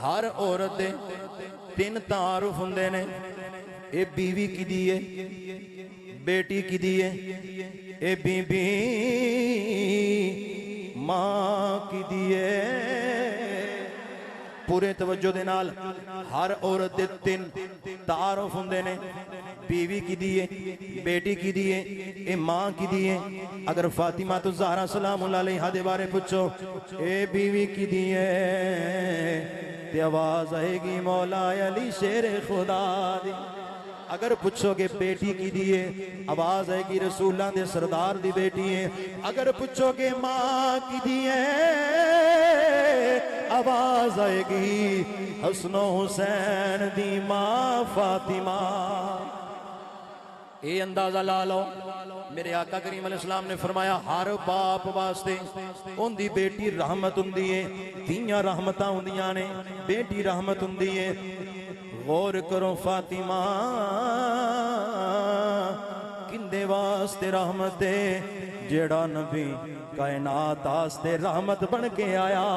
ہر عورت دے تین تعارف ہوندے نے، اے بیوی کی دیئے، بیٹی کی دیئے، اے بی بی ماں کی دیئے۔ پورے توجہ دے نال ہر عورت دے تین تعارف ہوندے نے، بیوی کی دیئے، بیٹی کی دیئے، اے ماں کی دیئے۔ اگر فاطمہ تو زہرا سلام اللہ علیہ دے بارے پوچھو اے بیوی کی دیئے تے آواز آئے گی مولا علی شیر خدا دی۔ اگر پوچھو گے بیٹی کی دیئے آواز آئے گی رسولہ دے سردار دی بیٹی ہے۔ اگر پوچھو گے ماں کی دیئے آواز آئے گی حسن و حسین دی ماں فاطمہ۔ اے اندازہ لا لو، میرے آقا کریم علیہ السلام نے فرمایا ہر باپ واسطے ان دی بیٹی رحمت ہوندی ہے، دھیاں رحمتاں ہوندیاں نے، بیٹی رحمت ہوندی ہے۔ غور کرو فاطمہ کندے واسطے رحمت ہے، جیڑا نبی کائنات واسطے رحمت بن کے آیا۔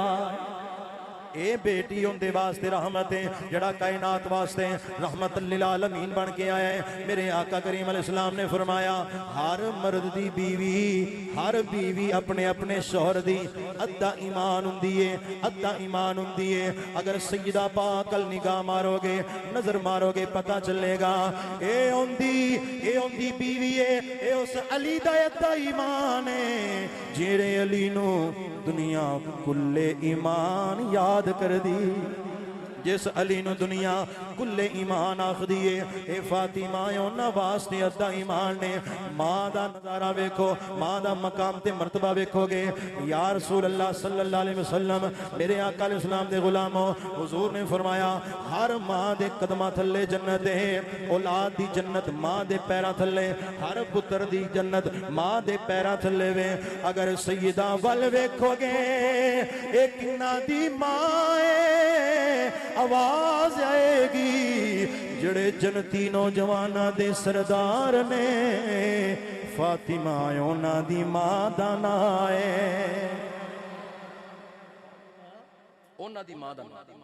اے بیٹی ان دے واسطے رحمت ہے، جڑا کائنات واسطے رحمت للعالمین بن کے آیا ہے۔ میرے آقا کریم علیہ السلام نے فرمایا ہر مرد دی بیوی، ہر بیوی اپنے اپنے شوہر دی ادھا ایمان ہوندی ہے، ادھا ایمان ہوندی ہے۔ اگر سیدہ پاک کل نگاہ مارو گے، نظر مارو گے، پتہ چلے گا اے اوندی بیوی ہے، اے اس علی دا ادھا ایمان ہے، جیڑے علی نو دنیا کل ایمان یاد کر دی، جس علی نو دنیا کل ایمان آخ دیئے۔ اے فاطمہ اونا واسطے ادھا ایمان نے۔ ماں دا نظارہ ویکھو، ماں دا مقام تے مرتبہ ویکھو گے۔ یا رسول اللہ صلی اللہ علیہ وسلم، میرے آقا علیہ السلام دے غلاموں، حضور نے فرمایا ہر ماں دے قدمہ تھلے جنت ہے، اولاد دی جنت ماں دے پیرہ تھلے، ہر پتر دی جنت ماں دے پیرہ تھلے وے۔ اگر سیدہ ول ویکھو گے ایک نا دی ماں ہے، آواز آئے گی جڑے جنتی نوجوانہ دے سردار نے، فاطمہ اونا دی ماں دا نام ہے، اونا دی ماں دا نام،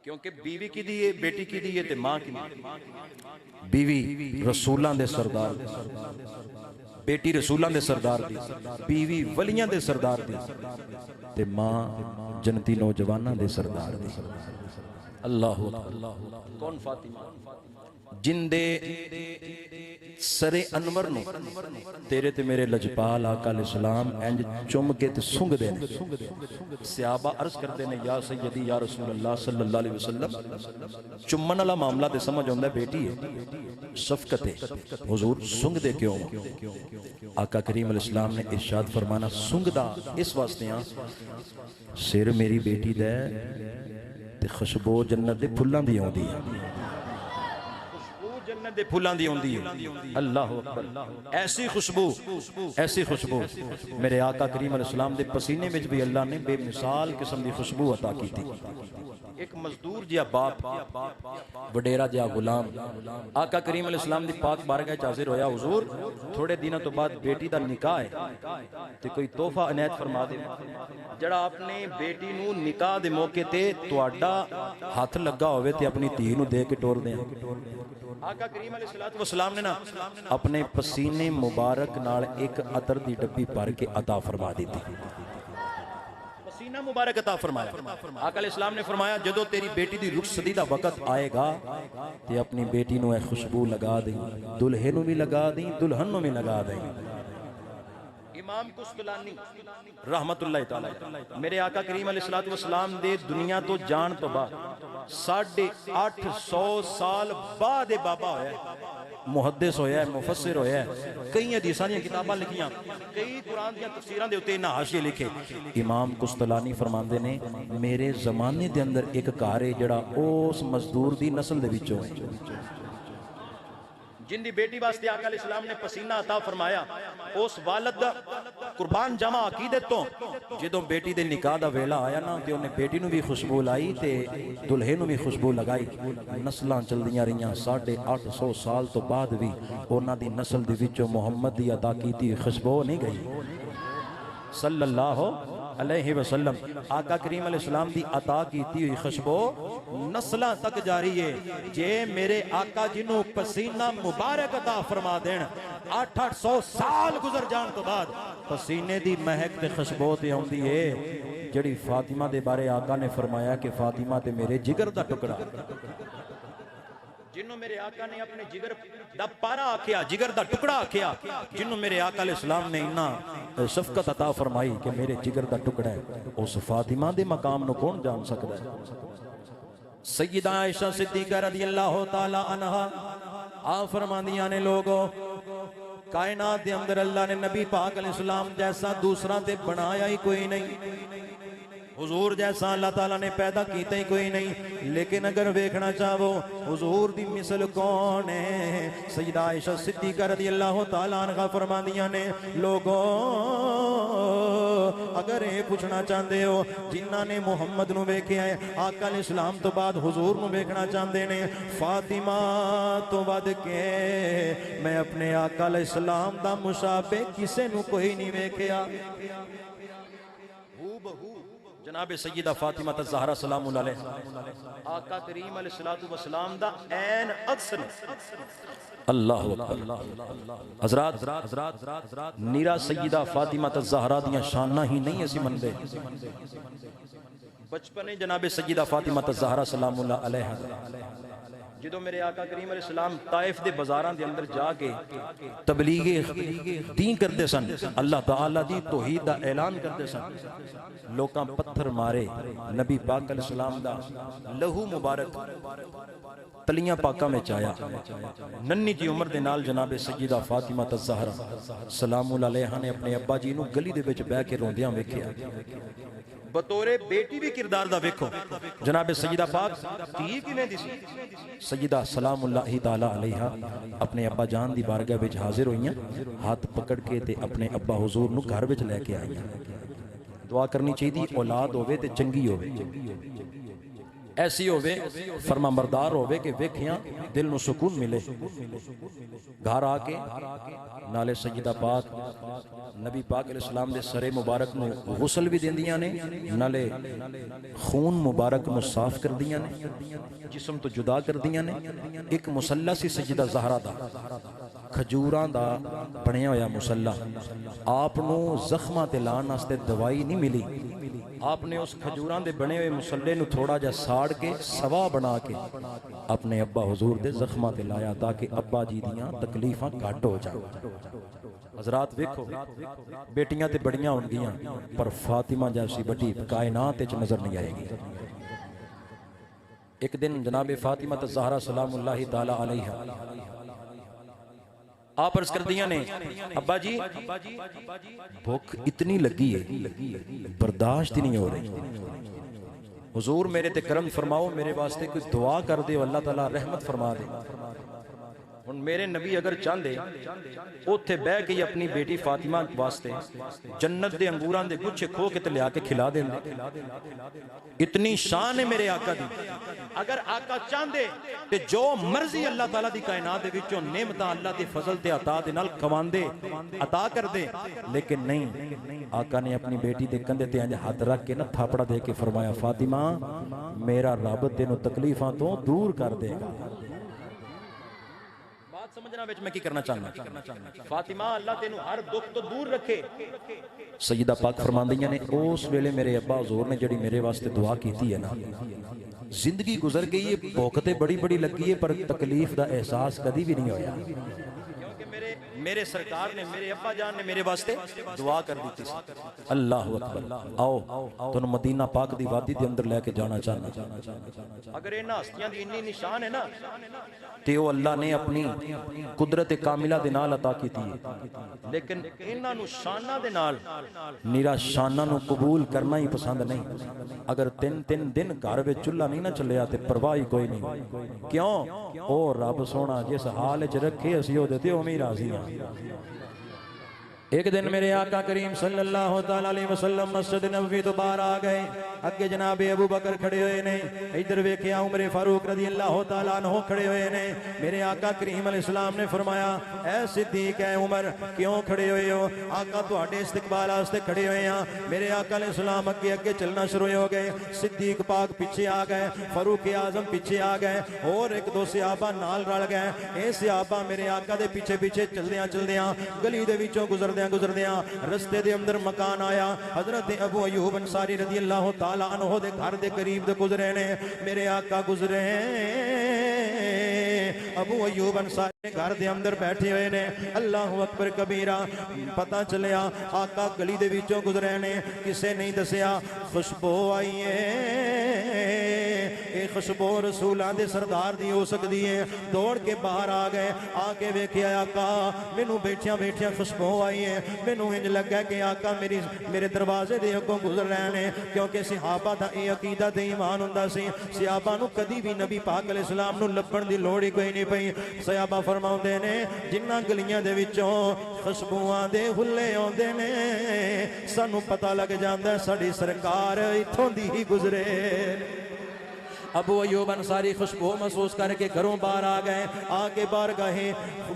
کیونکہ بیوی کی دیئے، بیٹی کی دیئے تے ماں کی دیئے۔ بیوی رسولاں دے سردار دی، بیٹی رسولاں دے سردار دی، بیوی ولیاں دے سردار دی، تے ماں جنتی نوجواناں دے سردار دی۔ اللہ کون فاطمہ جن دے سر انور نو تیرے تے میرے لجپال آقا علیہ السلام انج چم کے تے سنگ دے، صحابہ عرض کرتے ہیں یا سیدی یا رسول اللہ صلی اللہ علیہ وسلم، چمن والا معاملہ تے سمجھ ہوندہ ہے بیٹی ہے، شفقت ہے، حضور سنگ دے کیوں؟ آقا کریم علیہ السلام نے ارشاد فرمانا سنگ دا اس واسطے ہاں سر میری بیٹی دے تے خوشبو جنت دے پھلاں دی ہوندی ہے، جنت دے پھلاں دی ہوندی ہے۔ اللہ اکبر، ایسی خوشبو، ایسی خوشبو میرے آقا کریم علیہ السلام دے پسینے وچ بھی اللہ نے بے مثال قسم دی خوشبو عطا کی تھی۔ ایک مزدور جیا باپ، وڈیرا جیا غلام آقا کریم علیہ السلام دی پاک بارگاہ وچ حاضر ہویا، حضور تھوڑے دنوں تو بعد بیٹی دا نکاح ہے تے کوئی تحفہ عنایت فرما دے، جڑا اپنے بیٹی نو نکاح دے موقع تے تواڈا ہاتھ لگا ہوئے تے اپنی دھی نو دے کے ٹور دیں۔ آقا کریم علیہ السلام نے نا اپنے پسینے مبارک نال ایک عطر دی ڈبی بھر کے عطا فرما دی تھی، پسینہ مبارک عطا فرمایا۔ آقا علیہ السلام نے فرمایا جدو تیری بیٹی دی رخصتی دا وقت آئے گا تے اپنی بیٹی نو اے خوشبو لگا دیں، دلہے نو بھی لگا دیں، دلہن نو بھی لگا دیں۔ امام قسطلانی رحمت اللہ تعالی میرے آقا کریم علیہ السلام دے دنیا تو جان تو بعد 850 سال بعد بابا ہویا ہے، محدث ہویا ہے، مفسر ہویا ہے، کئی حدیثاں دی کتاباں لکھیاں، کئی قرآن دی تفسیراں دے اوتے حاشیے لکھے۔ امام قسطلانی فرماندے نے میرے زمانے دے اندر ایک گھر ہے جڑا اس مزدور دی نسل دے وچوں ہے، جن دی بیٹی واسطے آقا علیہ السلام نے پسینہ عطا فرمایا، اس والد قربان جمع عقیدت تو جدوں بیٹی دے نکاح دا ویلا آیا نا تے انہیں بیٹی نو بھی خوشبو لائی تے دلہے نو بھی خوشبو لگائی، نسلاں چلدیاں رہیاں 850 سال تو بعد بھی انہاں دی نسل دی وچوں محمد دی عطا کیتی خوشبو نہیں گئی۔ صلی اللہ علیہ وسلم آقا کریم علیہ السلام دی عطا کیتی ہوئی خوشبو نسلاں تک جاری ہے جے میرے آقا جنوں پسینہ مبارک عطا فرما دین 800 سال گزر جان تو بعد پسینے دی مہک تے خوشبو تے ہوندی ہے جڑی فاطمہ دے بارے آقا نے فرمایا کہ فاطمہ تے میرے جگر دا ٹکڑا جنہوں میرے آقا نے اپنے جگر دا پارا آکھیا جگر دا ٹکڑا آکھیا جنہوں میرے آقا علیہ السلام نے انہاں شفقت عطا فرمائی کہ میرے جگر دا ٹکڑا ہے اس فاطمہ دے مقام نو کون جان سکتا ہے سیدہ عائشہ صدیقہ رضی اللہ تعالی عنہا آپ فرماندیاں نے لوگوں کائنات دے اندر اللہ نے نبی پاک علیہ السلام جیسا دوسرا تے بنایا ہی کوئی نہیں حضور جیسا اللہ تعالیٰ نے پیدا کیتا ہی کوئی نہیں لیکن اگر ویکھنا چاہو حضور دی مثل کون ہے سیدہ عائشہ صدیقہ رضی اللہ تعالیٰ عنہ فرماندیاں نے لوگوں اگر یہ پوچھنا چاہتے ہو جنہاں نے محمد نو ویکھیا ہے آقا علیہ السلام تو بعد حضور نو ویکھنا چاہتے نے فاطمہ تو بعد کے میں اپنے آقا علیہ السلام دا مشابہ کسے نو کوئی نہیں ویکھیا جناب سیدہ فاطمہ الزہرا سلام اللہ علیہ آقا کریم علیہ السلام دا این عکس اللہ اکبر حضرات نیرا سیدہ فاطمہ الزہرا دیاں شانہ ہی نہیں اسی مندے بچپنے جناب سیدہ فاطمہ الزہرا سلام اللہ علیہ جدو میرے آقا کریم علیہ السلام طائف دے بازاران دے اندر جا کے تبلیغ دین کرتے سن اللہ تعالیٰ دی توحید دا اعلان کرتے سن لوکاں پتھر مارے نبی پاک علیہ السلام دا لہو مبارک تلیاں پاکاں میں چایا ننی جی عمر دے نال جناب سیدہ فاطمہ الزہرا سلام اللہ علیہ نے اپنے ابا جی نو گلی دے وچ بہ کے روندیاں ویکھیا بطور بیٹی بھی کردار دا ویکھو جناب سیدہ پاک تھی کیویں دی سی سیدہ سلام اللہ تعالی علیہا اپنے ابا جان دی بارگاہ وچ حاضر ہوئیاں ہاتھ پکڑ کے تے اپنے ابا حضور نو گھر وچ لے کے آئیاں دعا کرنی چاہیے اولاد ہوے تے چنگی ہوے ایسی ہوے فرما بردار ہوے کہ ویکھیاں دل نو سکون ملے گھر آ کے نالے سیدہ پاک نبی پاک علیہ السلام دے سرے مبارک نو غسل بھی دیندیاں نے نالے خون مبارک نو صاف کر دیاں نے جسم تو جدا کر دیاں نے ایک مسلح سی سیدہ زہرا دا کھجوراں دا بنیا ہویا مسلح آپ نو زخمہ تے لان واسطے دوائی نہیں ملی آپ نے اس کھجوراں دے بنے ہوئے مسلح نو تھوڑا جا ساڑ کے سوا بنا کے اپنے ابا حضور دے زخمہ تے لایا تاکہ ابا جی دیاں تکلیفاں گھٹ ہو جائیں حضرات ویکھو بیٹیاں تے بڑیاں ہون گیاں پر فاطمہ جیسی بڑی کائنات وچ نظر نہیں آئے گی ایک دن جناب فاطمہ الزہرا سلام اللہ تعالی علیہا آپ عرض کر دیاں نے ابا جی بھوک اتنی لگی ہے برداشت ہی نہیں ہو رہی حضور میرے تے کرم فرماؤ میرے واسطے کوئی دعا کر دے اللہ تعالیٰ رحمت فرما دے ہن میرے نبی اگر چاہندے اوتھے بہ کے اپنی بیٹی فاطمہ واسطے جنت دے انگوراں دے گچھے کھو کے تے لیا کے کھلا دیندے اتنی شان ہے میرے آقا دی اگر آقا چاہندے تے جو مرضی اللہ تعالیٰ دی کائنات دے وچوں نعمتاں اللہ دے فضل تے عطا دے نال کھواندے عطا کر دے لیکن نہیں آقا نے اپنی بیٹی دے کندھے تے انج ہاتھ رکھ کے نہ تھاپڑا دے کے فرمایا فاطمہ میرا رب تینوں تکلیفاں تو دور کر دے گا سمجھنا وچ میں کی کرنا چاہنا فاطمہ اللہ تینوں ہر دکھ تو دور رکھے سیدہ پاک فرماندیاں نے اس ویلے میرے ابا حضور نے جڑی میرے واسطے دعا کیتی ہے نا زندگی گزر گئی ہے بھوک تے بڑی بڑی لگی ہے پر تکلیف دا احساس کدی بھی نہیں ہویا میرے سرکار نے میرے ابا جان نے میرے واسطے دعا کر دیتی سی اللہ اکبر آؤ تنوں مدینہ پاک دی وادی دے اندر لے کے جانا چاہنا اگر انہاں ہستیاں دی انی نشان ہے نا تے او اللہ نے اپنی قدرت کاملہ دے نال عطا کیتی ہے لیکن انہاں نو شاناں دے نال نیرا شاناں نو قبول کرنا ہی پسند نہیں اگر تین دن گھر وچ چولہا نہیں نہ چلیا تے پرواہ کوئی نہیں کیوں او رب سونا جس حال وچ رکھے اسی او دے تے اوویں راضی ہاں ایک دن میرے آقا کریم صلی اللہ علیہ وسلم مسجد نبوی تو باہر آ گئے اگے جناب ابو بکر کھڑے ہوئے نے ادھر ویکھیا عمر فاروق رضی اللہ تعالیٰ عنہ کھڑے ہوئے نے میرے آقا کریم علیہ السلام نے فرمایا اے صدیق اے عمر کیوں کھڑے ہوئے ہو آقا تواڈے استقبال واسطے کھڑے ہوئے ہیں میرے آقا علیہ السلام اگے اگے چلنا شروع ہو گئے صدیق پاک پیچھے آ گئے فاروق اعظم پیچھے آ گئے اور ایک دو صحابہ نال رل گئے اے صحابہ میرے آقا دے پیچھے پیچھے چلدیاں گلی دے وچوں گزردیاں رستے دے اندر مکان آیا حضرت ابو ایوب انصاری رضی اللہ تعالیٰ عنہ دے گھر دے قریب دے گزرے نے میرے آقا گزرے ابو ایوب انصاری گھر دے اندر بیٹھے ہوئے نے اللہ اکبر کبیرہ پتہ چلیا آقا گلی دے وچوں گزرے نے کسے نہیں دسیا خوشبو آئی ہے اے خوشبو رسولاں دے سردار دی ہو سکدی ہے دوڑ کے باہر آ گئے آ کے ویکھیا آقا مینوں بیٹھیاں خوشبو آئی ہے مینوں انج لگا کہ آقا میرے دروازے دے اگوں گزر رہے نے کیونکہ صحابہ دا اے عقیدہ تے ایمان ہوندا سی صحابہ نو کدی بھی نبی پاک علیہ السلام نو لبھن دی لوڑ ہی کوئی نہیں پئی صحابہ فرماؤندے نے جنہاں گلیاں دے وچوں خوشبوواں دے حلے اوندے نے سانوں پتہ لگ جاندا ہے ساڈی سرکار ایتھوں دی ہی گزرے ابو ایوب انصاری خوشبو محسوس کر کے گھروں باہر آ گئے آگے بارگاہ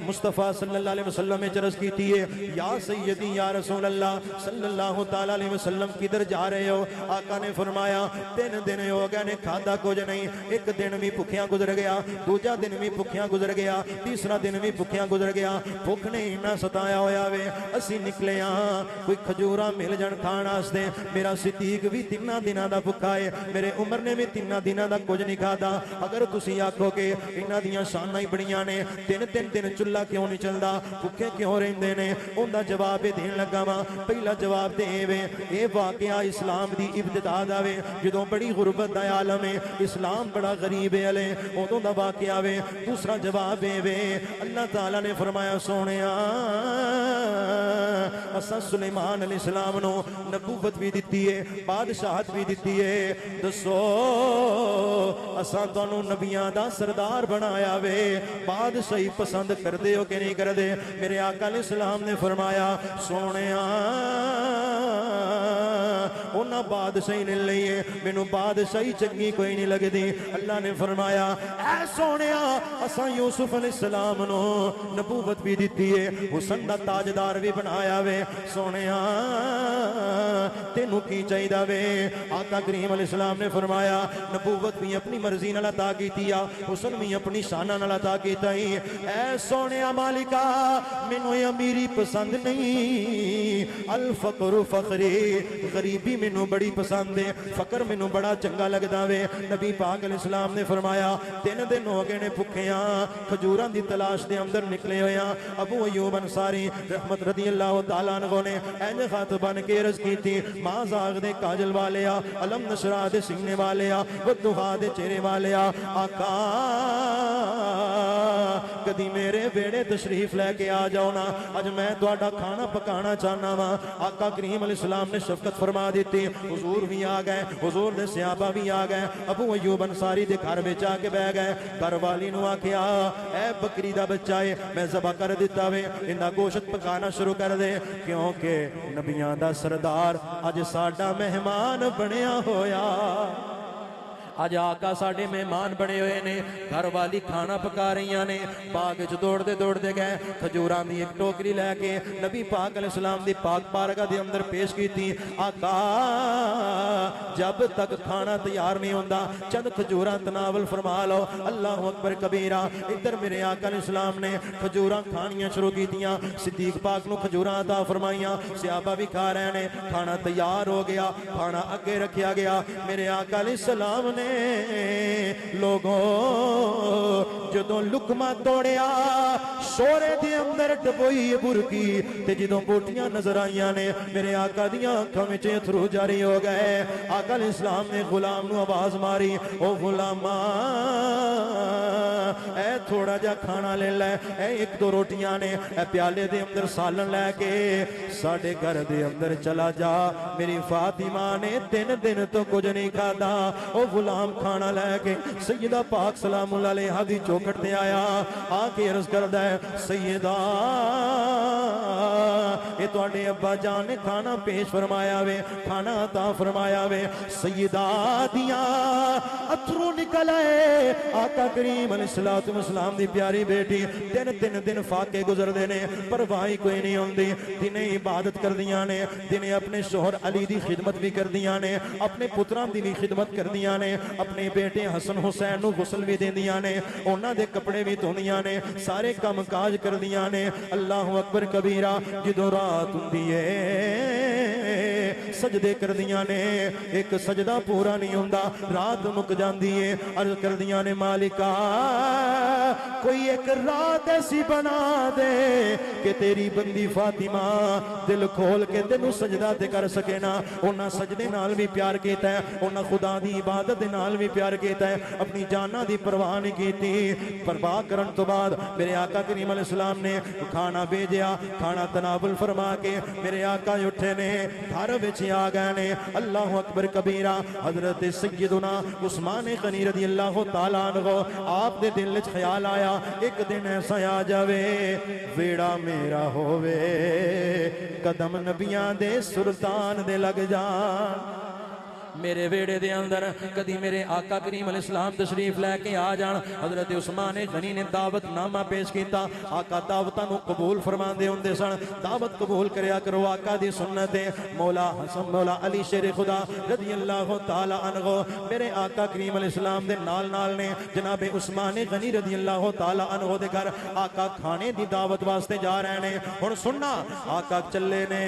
مصطفیٰ صلی اللہ علیہ وسلم میں عرض کیتی ہے یا سیدی یا رسول اللہ صلی اللہ تعالیٰ علیہ وسلم کدھر جا رہے ہو آقا نے فرمایا 3 دن ہو گئے نے کھادا کچھ نہیں ایک دن بھی بھکھیاں گزر گیا دوجا دن بھی بھکھیاں گزر گیا تیسرا دن بھی بھکھیاں گزر گیا بھوک نے اتنا ستایا ہویا وے اسی نکلے ہاں کوئی کھجوراں مل جان کھان واسطے میرا صدیق بھی 3 دناں دا بھکھا ہے میرے عمر نے بھی 3 دناں دا کچھ نہیں کھادا اگر تسی آکھو کہ انہاں دیاں شاناں ہی بڑیاں نے 3 دن چولہا کیوں نہیں چلدا بھکھے کیوں رہندے نے اوندا جواب دین لگا وا پہلا جواب تے اے واقعہ اسلام دی ابتدا دا وے جدوں بڑی غربت دا عالم ہے اسلام بڑا غریب ہے ہلے اودوں دا واقعہ وے دوسرا جواب وے اللہ تعالی نے فرمایا سونیا اساں سلیمان علیہ السلام نو نبوت بھی دتی ہے بادشاہت بھی دتی ہے دسو اساں تانوں نبیاں دا سردار بنایا وے بادشاہی پسند کردے ہو کہ نہیں کردے میرے آقا علیہ السلام نے فرمایا سونیا انہاں بادشاہی نے لئیے مینوں بادشاہی چنگی کوئی نہیں لگدی اللہ نے فرمایا اے سونیا اساں یوسف علیہ السلام نو نبوت بھی دتی ہے حسن دا تاجدار بھی بنایا وے سونیا تینوں کی چاہیدا وے آقا کریم علیہ السلام نے فرمایا نبوت بھی اپنی مرضی نال عطا کیتی آ حسن بھی اپنی شان نال عطا کیتا ہی اے سونیا مالکا مینوں امیری پسند نہیں الفقر فخری غریبی مینوں بڑی پسند ہے فقر مینوں بڑا چنگا لگدا وے نبی پاک علیہ السلام نے فرمایا 3 دن ہو گئے نے بھکھیاں کھجوراں دی تلاش دے اندر نکلے ہویا ابو ایوب انصاری رحمت رضی اللہ تعالیٰ عنہ نے اینج خط بن کے عرض کی تھی ماں زاغ دے کاجل والیا علم نشرہ دے سینے والیا ودھا دے چہرے والیا آقا کدی میرے بیڑے تشریف لے کے آ جاؤ نا اج میں تہاڈا کھانا پکانا چاہنا وا آقا کریم علیہ السلام نے شفقت فرما دیتی حضور بھی آ گئے حضور دے صحابہ بھی آ گئے ابو ایوب انصاری دے گھر وچ آ کے بیٹھ گئے گھر والی نو آکھیا اے بکری دا بچہ ہے میں ذبح کر دیتا وے اندا گوشت پکانا شروع کر دے کیونکہ نبیاں دا سردار اج ساڈا مہمان بنیا ہویا آج آقا ساڑھے مہمان بڑے ہوئے نے گھر والی کھانا پکا رہی نے باغ دوڑ دے گئے کھجوران دی ایک ٹوکری لے کے نبی پاک علیہ السلام دی پاک بارگاہ دے اندر پیش کی تھی آقا جب تک کھانا تیار نہیں ہوندا چند کھجوران تناول فرما لو اللہ اکبر کبیرہ ادھر میرے آقا علیہ السلام نے کھجوران کھانیاں شروع کی دیاں صدیق پاک نو کھجوران عطا فرمائیاں صحابہ بھی کھا رہے نے کھانا تیار ہو گیا کھانا اگے رکھیا گیا میرے آقا علیہ السلام نے لوگوں جدوں لقمہ توڑیا شورے دے اندر ڈبوئی برکی تے جدوں بوٹیاں نظر آئیاں نے میرے آقا دیاں آنکھاں وچ اتھرو جاری ہو گئے آقا علیہ السلام نے غلام نو آواز ماری او غلاما اے تھوڑا جا کھانا لے لے اے 1-2 روٹیاں نے اے پیالے دے اندر سالن لے کے ساڑھے گھر دے اندر چلا جا میری فاطمہ نے 3 دن تو کچھ نہیں کھادا او غلام کھانا لے کے سیدہ پاک سلام اللہ علیہ دی چوکھٹ تے آیا آ کے عرض کردا ہے سیدہ اے تواڈے ابا جان نے کھانا پیش فرمایا وے کھانا عطا فرمایا وے سیدہ دیاں اتھرو نکل آئے آقا کریم علیہ السلام دی پیاری بیٹی تین دن فاقے گزر دینے پرواہی کوئی نہیں ہوندی دنے عبادت کر دیاں نے دنے اپنے شوہر علی دی خدمت بھی کر دیاں نے اپنے پتران دی بھی خدمت کر دیاں نے اپنے بیٹے حسن حسین نو غسل بھی دے دیاں نے اونا دے کپڑے بھی دھوندیاں نے سارے کام کاج کر دیاں نے اللہ اکبر کبیرہ جدو رات ہوندی ہے سجدے کر دیاں نے ایک سجدہ پورا نہیں ہوندا رات مک جاندی ہے عرض کر دیاں نے مالکا کوئی ایک رات ایسی بنا دے کہ تیری بندی فاطمہ دل کھول کے تینوں سجدہ تے کر سکے نا انہاں سجدے نال بھی پیار کیتا ہے انہاں خدا دی عبادت نال بھی پیار کیتا ہے اپنی جاناں دی پرواہ نہیں کیتی پرواہ کرن تو بعد میرے آقا کریم علیہ السلام نے کھانا بھیجیا کھانا تناول فرما کے میرے آقا اٹھے نے گھر وچ آ گئے نے اللہ اکبر کبیرہ حضرت سیدنا عثمان غنی رضی اللہ تعالیٰ عنہ آپ دے دل وچ خیال آیا ایک دن ایسا آ جاوے ویڑا میرا ہووے قدم نبیاں دے سلطان دے لگ جان میرے ویڑے دے اندر کدی میرے آقا کریم علیہ السلام تشریف لے کے آ جان حضرت عثمان غنی نے دعوت نامہ پیش کیتا آقا دعوتاں نو قبول فرما دے ہوندے سن دعوت قبول کریا کرو آقا دی سنت ہے مولا حسن مولا علی شیر خدا رضی اللہ تعالی عنہ میرے آقا کریم علیہ السلام دے نال نے جناب عثمان غنی رضی اللہ تعالی عنہ دے گھر آقا کھانے دی دعوت واسطے جا رہے نے ہن سننا آقا چلے نے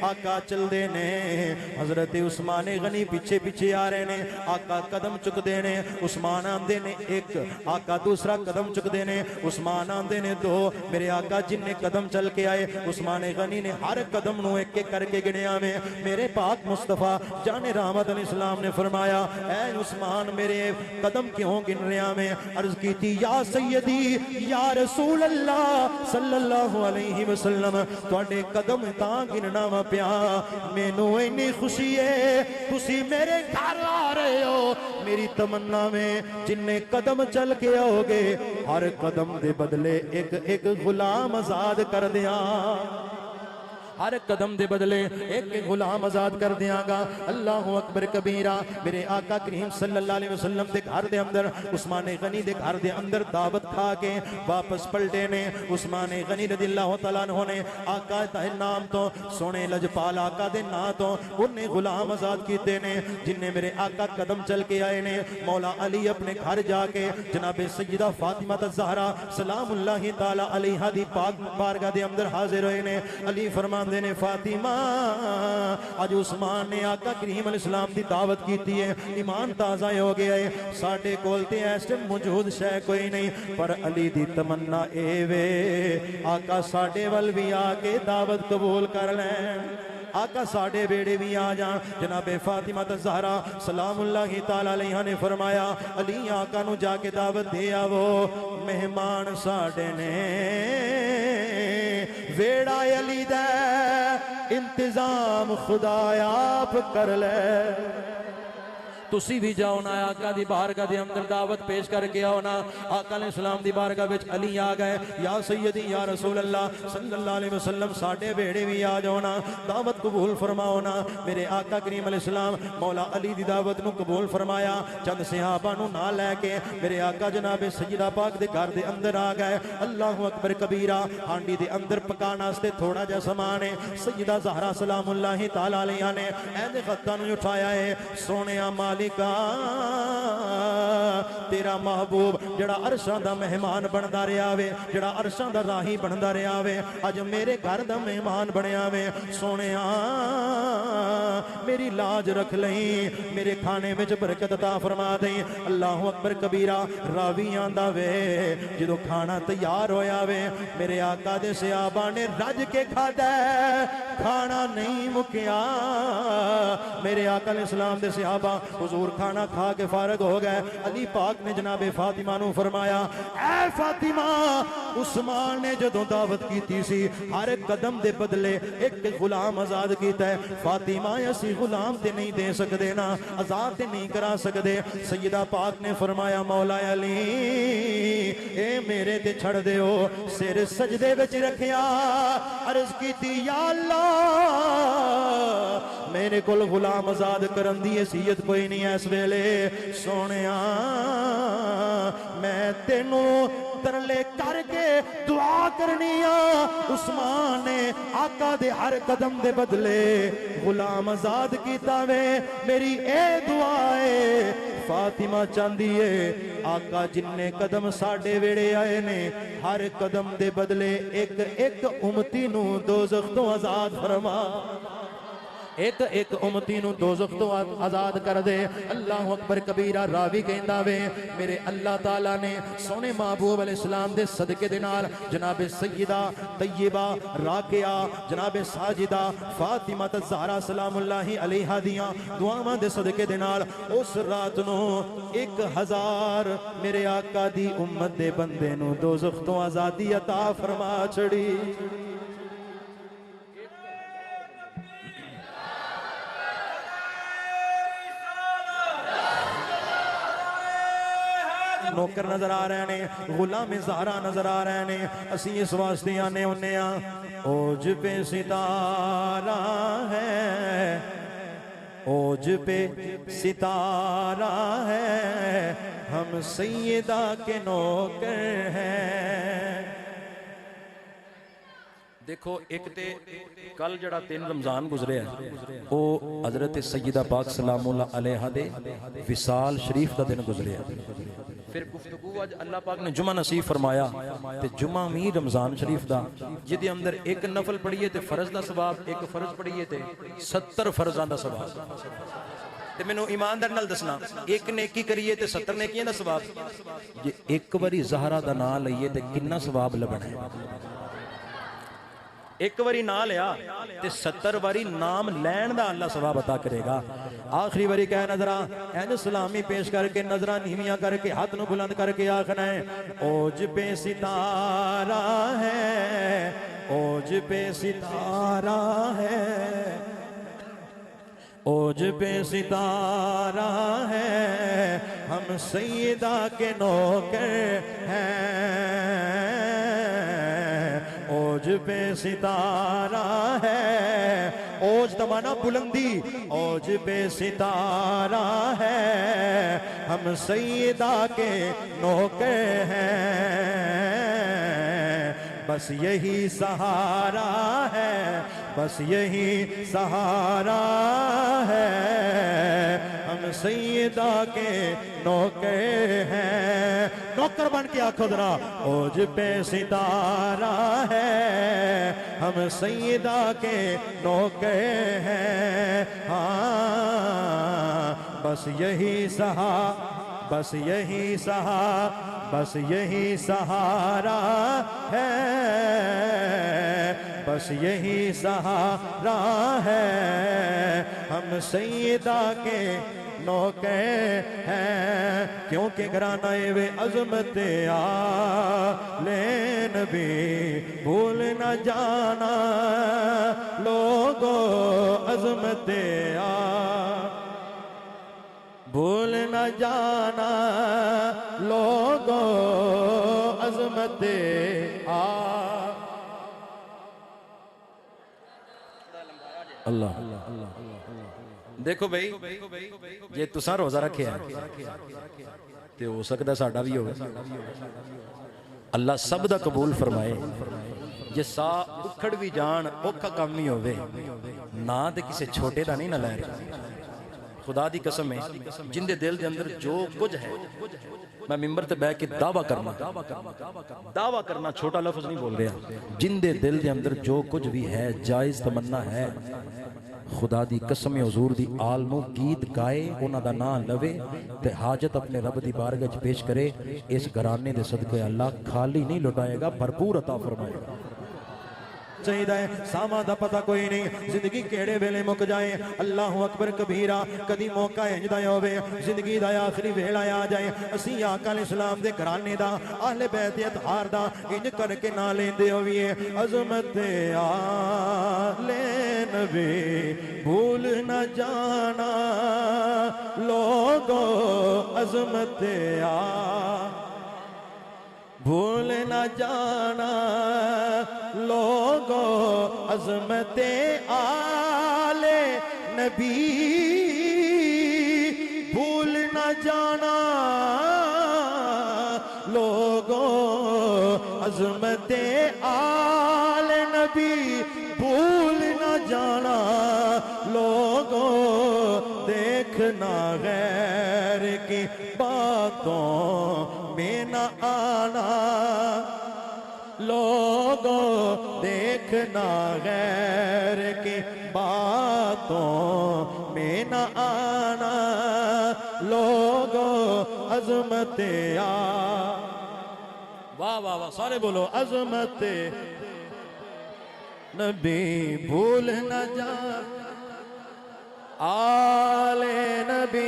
آقا چل دے نے حضرت عثمان غنی پیچھے پیچھے آ رہے نے آقا قدم چک دے نے عثمان آندے نے ایک آقا دوسرا قدم چک دے نے عثمان آندے نے دو میرے آقا جن نے قدم چل کے آئے عثمان غنی نے ہر قدم نو ایک ایک کر کے گنیا میں میرے پاک مصطفیٰ جان رحمت علیہ السلام نے فرمایا اے عثمان میرے قدم کیوں گن رہا میں عرض کی تھی یا سیدی یا رسول اللہ صلی اللہ علیہ وسلم تواڈے قدم تاں گننا وا پیا مینوں اینی خوشی ہے تسی میرے گھر آ رہے ہو میری تمنا میں جن نے قدم چل کے آؤ گے ہر قدم دے بدلے ایک ایک غلام آزاد کر دیا ہر قدم دے بدلے ایک ایک غلام آزاد کر دیاں گا اللہ اکبر کبیرہ میرے آقا کریم صلی اللہ علیہ وسلم دے گھر دے اندر عثمان غنی دے گھر دے اندر دعوت کھا کے واپس پلٹے نے عثمان غنی رضی اللہ تعالیٰ عنہ نے آقا دے نام تو سونے لجپال آقا دے نام تو انہیں غلام آزاد کیتے نے جن نے میرے آقا قدم چل کے آئے نے مولا علی اپنے گھر جا کے جناب سیدہ فاطمہ الزہرا سلام اللہ تعالیٰ علیہا دی پاک بارگاہ دے اندر حاضر ہوئے نے علی فرمان دے نے فاطمہ آج عثمان نے آقا کریم علیہ السلام دی دعوت کیتی ہے ایمان تازہ ہو گیا ہے ساڑھے کولتے ایسے موجود شے کوئی نہیں پر علی دی تمنا اے وے آقا ساڑھے وال بھی آکے دعوت قبول کر لیں آقا ساڑھے بیڑے بھی آ جان جناب فاطمہ الزہرا سلام اللہ تعالیٰ علیہ نے فرمایا علی آقا نو جا کے دعوت دیا وہ مہمان ساڑھے نے ویڑا علی دے انتظام خدا آپ کر لے تسی بھی جاؤ نا آقا دی بارگاہ دے اندر دعوت پیش کر کے آؤ نا آقا علیہ السلام دی بارگاہ وچ علی آ گئے یا سیدی یا رسول اللہ صلی اللہ علیہ وسلم ساڑھے بیڑے بھی آ جاؤ نا دعوت قبول فرماؤ نا میرے آقا کریم علیہ السلام مولا علی دی دعوت نو قبول فرمایا چند صحابہ نو نہ لے کے میرے آقا جناب سیدہ پاک دے گھر دے اندر آ گئے اللہ اکبر کبیرہ ہانڈی دے اندر پکانا سے تھوڑا جا سامان ہے سیدہ زہرا سلام اللہ تعالیٰ علیہ نے اے خطہ نو اٹھایا ہے سونے مالکا تیرا محبوب جڑا عرشاں دا مہمان بندا رہیا وے جڑا عرشاں دا راہی بندا رہیا وے اج میرے گھر دا مہمان بنیا وے سونیا میری لاج رکھ لئی میرے کھانے وچ برکت عطا فرما دئی اللہ اکبر کبیرہ راوی آندا وے جدوں کھانا تیار ہویا وے میرے آقا دے صحابہ نے رج کے کھادا کھانا نہیں مکیا میرے آقا علیہ السلام دے صحابہ حضور کھانا کھا کے فارغ ہو گئے. علی پاک نے جناب فاطمہ نو فرمایا اے فاطمہ عثمان نے جدوں دعوت کیتی سی ہر قدم دے بدلے ایک غلام آزاد کیتا ہے. فاطمہ اسی غلام تے نہیں دے سکدے نا آزاد تے نہیں کرا سکدے. سیدہ پاک نے فرمایا مولا علی اے میرے تے چھڑ دیو. سر سجدے وچ رکھیا عرض کیتی یا اللہ میرے کول غلام آزاد کرن دی حیثیت کوئی نہیں ہے اس ویلے. سونیا میں تینوں ترلے کر کے دعا کرنی آ. عثمان نے آقا دے ہر قدم دے بدلے غلام آزاد کیتا وے. میری اے دعا ہے فاطمہ چاندی ہے آقا جننے قدم ساڑھے ویڑے آئے نے ہر قدم دے بدلے ایک ایک امتی نو دوزخ تو آزاد فرما. ایک ایک امتی نو دوزخ تو آزاد کر دے. اللہ اکبر کبیرہ. راوی کہندا وے میرے اللہ تعالیٰ نے سونے محبوب علیہ السلام دے صدقے دے نال جناب سیدہ طیبہ راقیہ جناب ساجدہ فاطمہ الزہرا سلام اللہ علیہا دیاں دعاواں دے صدقے دے نال اس رات نو 1000 میرے آقا دی امت دے بندے نو دوزخ تو آزادی عطا فرما چھڑی. نوکر نظر آ رہے ہیں غلام زہرا نظر آ رہے ہیں. اسی اس واسطے آنے ہونے اوج پہ ستارہ ہے اوج پہ ستارہ ہے ہم سیدہ کے نوکر ہیں. دیکھو ایک تے کل جڑا 3 رمضان گزرے ہیں او حضرت سیدہ پاک سلام اللہ علیہ دے وصال شریف دا دن گزرے ہیں. پھر گفتگو آج اللہ پاک نے جمعہ نصیب فرمایا تے جمعہ می رمضان شریف دا جدے اندر ایک نفل پڑھیے تے فرض دا ثواب ایک فرض پڑھیے تے 70 فرضان دا ثواب. تے میں نو ایماندار نال دسنا ایک نیکی کریے تے 70 نیکیاں دا ثواب. یہ ایک باری زہرا دا نام لئیے تے کنا ثواب لبنا ہے. ایک واری نہ لیا تے 70 واری نام لین دا اللہ ثواب عطا کرے گا. آخری واری کہے نظرہ این سلامی پیش کر کے نظرہ نیمیاں کر کے ہاتھ نو بلند کر کے آخنا ہے اوج پہ ستارہ ہے اوج پہ ستارہ ہے اوج پہ ستارہ ہے ہم سیدہ کے نوکر ہیں. اوج پہ ستارہ ہے اوج دمانا بلندی اوج پہ ستارہ ہے ہم سیدہ کے نوکر ہیں. بس یہی سہارا ہے بس یہی سہارا ہے ہم سیدہ کے نوکر ہیں. نوکر بن کے آنکھو ذرا اوج پہ ستارہ ہے ہم سیدہ کے نوکر ہیں. ہاں بس یہی بس یہی بس یہی سہارا ہے بس یہی سہارا ہے ہم سیدہ کے نوکر ہیں. کیونکہ گھرانہ وے عظمت آلِ نبی بھول نہ جانا لوگو عظمت بھول نہ جانا لوگو عظمت اللہ. دیکھو بھئی یہ تساں روزہ رکھے ہیں تے ہو سکتا ساڑھا بھی ہوگا اللہ سب دا قبول فرمائے. یہ سا اکھڑ بھی جان اوکھا کام نہیں ہوئے نا دے کسے چھوٹے دا نہیں نہ لائے. خدا دی قسم ہے جن دے دل دے اندر جو کچھ ہے میں ممبر تے بیٹھ کے دعویٰ کرنا چھوٹا لفظ نہیں بول رہا. جن دے دل دے اندر جو کچھ بھی ہے جائز تمنا ہے خدا دی قسم حضور دی آل نو گیت گائے انہاں دا نام لوے تے حاجت اپنے رب دی بارگاہ وچ پیش کرے. اس گھرانے دے صدقے اللہ خالی نہیں لٹائے گا بھرپور عطا فرمائے گا. چاہیے ساواں دا پتہ کوئی نہیں زندگی کیڑے ویلے مک جائے اللہ اکبر کبیرہ کدی موقع انج دا ہوے زندگی دا آخری ویلا آ جائے اسی آقا علیہ السلام دے گھرانے دا اہل بیت اطہار دا انج کر کے نہ لیندے ہوئے عظمت آل نبی بھول نہ جانا لوگو عظمت بھول نہ جانا لوگو عظمت آل نبی بھول نہ جانا لوگو عظمت آل نبی بھول نہ جانا لوگو دیکھنا غیر کی باتوں میں نہ آنا لوگو دیکھنا غیر کی باتوں میں نہ آنا لوگو عظمت واہ واہ واہ سارے بولو عظمت نبی بھول نہ جا آل نبی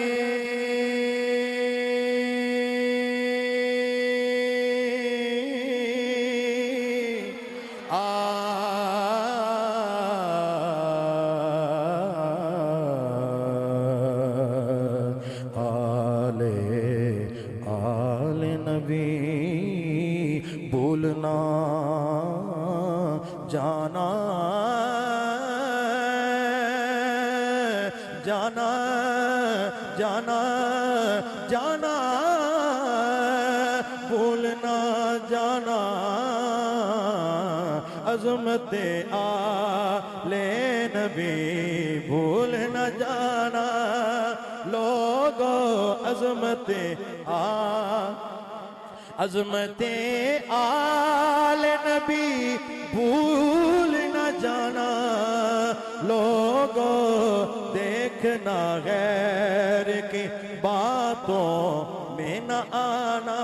آل نبی بھولنا جانا جانا جانا جانا بھولنا جانا عظمت آل نبی بھول نہ جانا لوگو عظمت عظمت آل نبی بھول نہ جانا لوگو دیکھنا غیر کی باتوں میں نہ آنا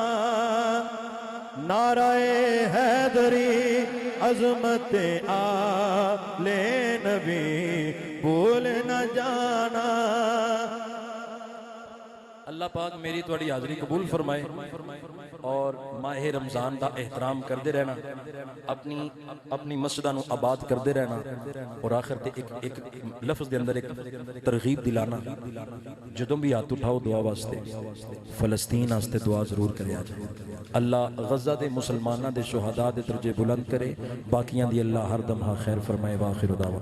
نعرہ حیدری عظمت آل نبی بھول نہ جانا اللہ پاک میری توڑی حاضری قبول فرمائے اور ماہ رمضان دا احترام کر دے رہنا اپنی مسجدہ نو آباد کر دے رہنا اور آخر تے ایک لفظ دے اندر ایک ترغیب دلانا جدوں بھی ہاتھ اٹھاؤ دعا واسطے فلسطین واسطے دعا ضرور کرے آ جائے اللہ غزہ دے مسلمانہ دے شہداء دے درجے بلند کرے باقیاں دی اللہ ہر دم خیر فرمائے وآخر دعوا